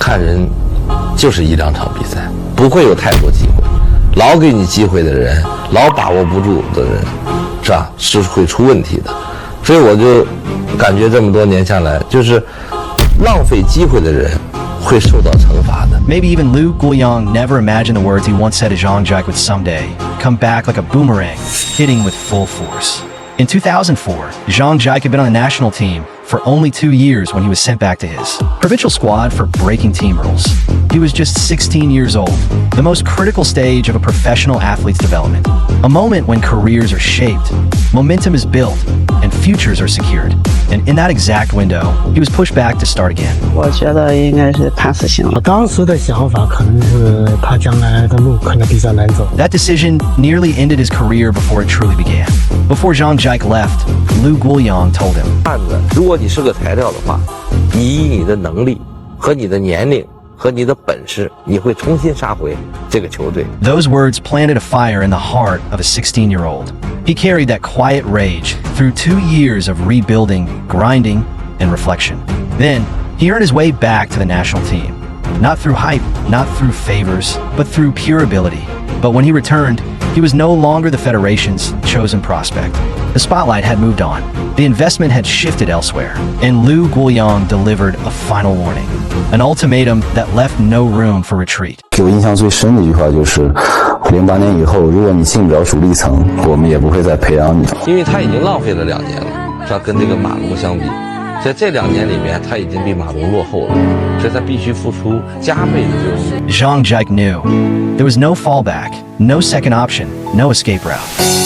看人就是一两场比赛，不会有太多机会。老给你机会的人，老把握不住的人，是吧？是会出问题的。所以我就感觉这么多年下来，就是浪费机会的人会受到惩罚的。 Maybe even Liu Guoyang never imagined the words he once said to Zhang Jike would someday come back like a boomerang, hitting with full force. In 2004, Zhang Jike had been on the national team for only 2 years when he was sent back to his provincial squad for breaking team rules. He was just 16 years old, the most critical stage of a professional athlete's development. A moment when careers are shaped, momentum is built, and futures are secured. And in that exact window, he was pushed back to start again. 我觉得应该是判死刑了。当时的想法可能是他将来的路可能比较难走。 That decision nearly ended his career before it truly began. Before Zhang Jike left, Liu Guoyang told him, 案子，如果你是个材料的话，你以你的能力和你的年龄和你的本事，你会重新杀回这个球队。 Those words planted a fire in the heart of a 16-year-old. He carried that quiet rage through 2 years of rebuilding, grinding, and reflection. Then, he earned his way back to the national team. Not through hype, not through favors, but through pure ability. But when he returned, he was no longer the Federation's chosen prospect. The spotlight had moved on. The investment had shifted elsewhere. And Liu Guoyang delivered a final warning. An ultimatum that left no room for retreat. 给我印象最深的一句话就是，08年以后，如果你进不了主力层，我们也不会再培养你。因为他已经浪费了2年了，是吧？跟这个马龙相比，在这2年里面，他已经比马龙落后了，所以他必须付出加倍的这种努力。 Zhang Jike knew there was no fallback, no second option, no escape route.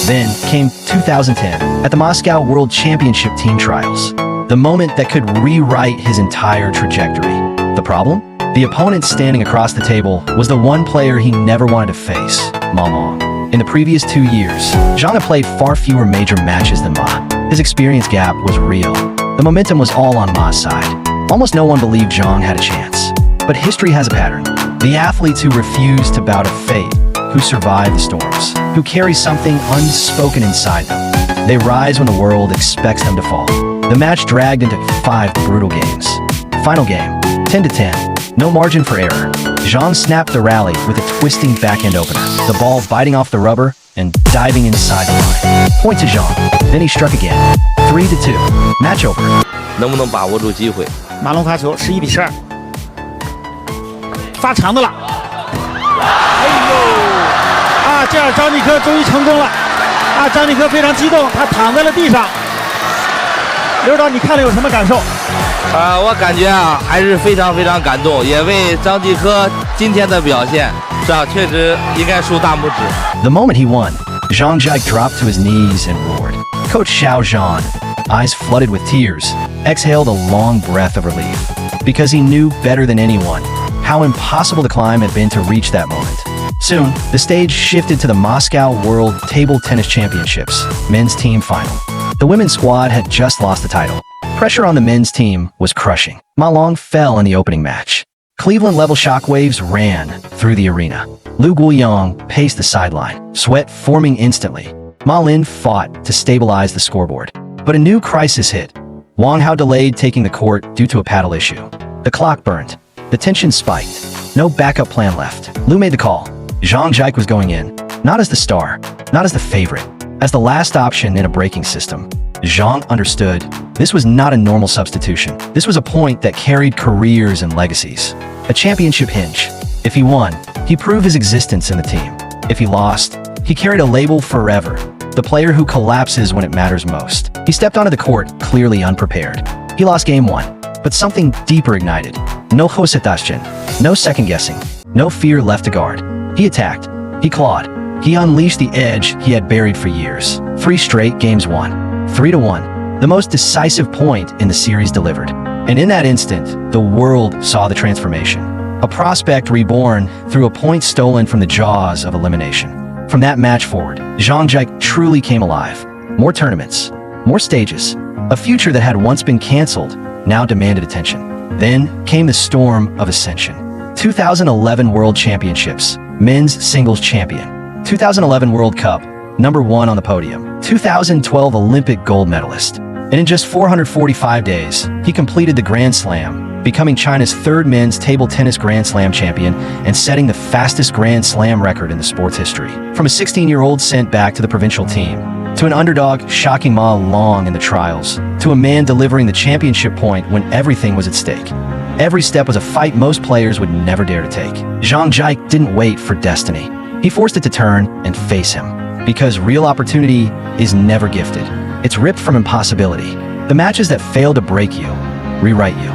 Then came 2010 at the Moscow World Championship Team Trials, the moment that could rewrite his entire trajectory. The problem? The opponent standing across the table was the one player he never wanted to face, Ma Long. In the previous 2 years, Zhang had played far fewer major matches than Ma. His experience gap was real. The momentum was all on Ma's side. Almost no one believed Zhang had a chance. But history has a pattern. The athletes who refuse to bow to fate, who survive the storms, who carry something unspoken inside them. They rise when the world expects them to fall. The match dragged into 5 brutal games. Final game, 10-10. No margin for error. Zhang snapped the rally with a twisting backhand opener, the ball biting off the rubber and diving inside the line. Point to Zhang. Then he struck again. 3-2. Match over. 能不能把握住机会？马龙发球11-12，发长的了。哎呦！啊，这样张继科终于成功了。啊，张继科非常激动，他躺在了地上。刘指导，你看了有什么感受？我感觉还是非常非常感动，也为张继科今天的表现，是吧？确实应该竖大拇指。 The moment he won, Zhang Jike dropped to his knees and roared. Coach Xiao Zhan, eyes flooded with tears, exhaled a long breath of relief, because he knew better than anyone how impossible the climb had been to reach that moment. Soon, the stage shifted to the Moscow World Table Tennis Championships, men's team final. The women's squad had just lost the title. Pressure on the men's team was crushing. Ma Long fell in the opening match. Cleveland-level shockwaves ran through the arena. Liu Guoyang paced the sideline, sweat forming instantly. Ma Lin fought to stabilize the scoreboard. But a new crisis hit. Wang Hao delayed taking the court due to a paddle issue. The clock burned. The tension spiked. No backup plan left. Liu made the call. Zhang Jike was going in, not as the star, not as the favorite, as the last option in a breaking system. Zhang understood this was not a normal substitution. This was a point that carried careers and legacies. A championship hinge. If he won, he proved his existence in the team. If he lost, he carried a label forever. The player who collapses when it matters most. He stepped onto the court clearly unprepared. He lost game 1, but something deeper ignited. No hesitation, no second guessing, no fear left to guard. He attacked. He clawed. He unleashed the edge he had buried for years. 3 straight games won. 3-1. The most decisive point in the series delivered. And in that instant, the world saw the transformation. A prospect reborn through a point stolen from the jaws of elimination. From that match forward, Zhang Jike truly came alive. More tournaments, more stages. A future that had once been canceled now demanded attention. Then came the storm of ascension. 2011 World Championships, men's singles champion. 2011 World Cup, number 1 on the podium. 2012 Olympic gold medalist. And in just 445 days, he completed the Grand Slam, becoming China's third men's table tennis Grand Slam champion and setting the fastest Grand Slam record in the sport's history. From a 16-year-old sent back to the Provincial team, to an underdog shocking Ma Long in the trials, to a man delivering the championship point when everything was at stake. Every step was a fight most players would never dare to take. Zhang Jike didn't wait for destiny. He forced it to turn and face him. Because real opportunity is never gifted. It's ripped from impossibility. The matches that fail to break you, rewrite you.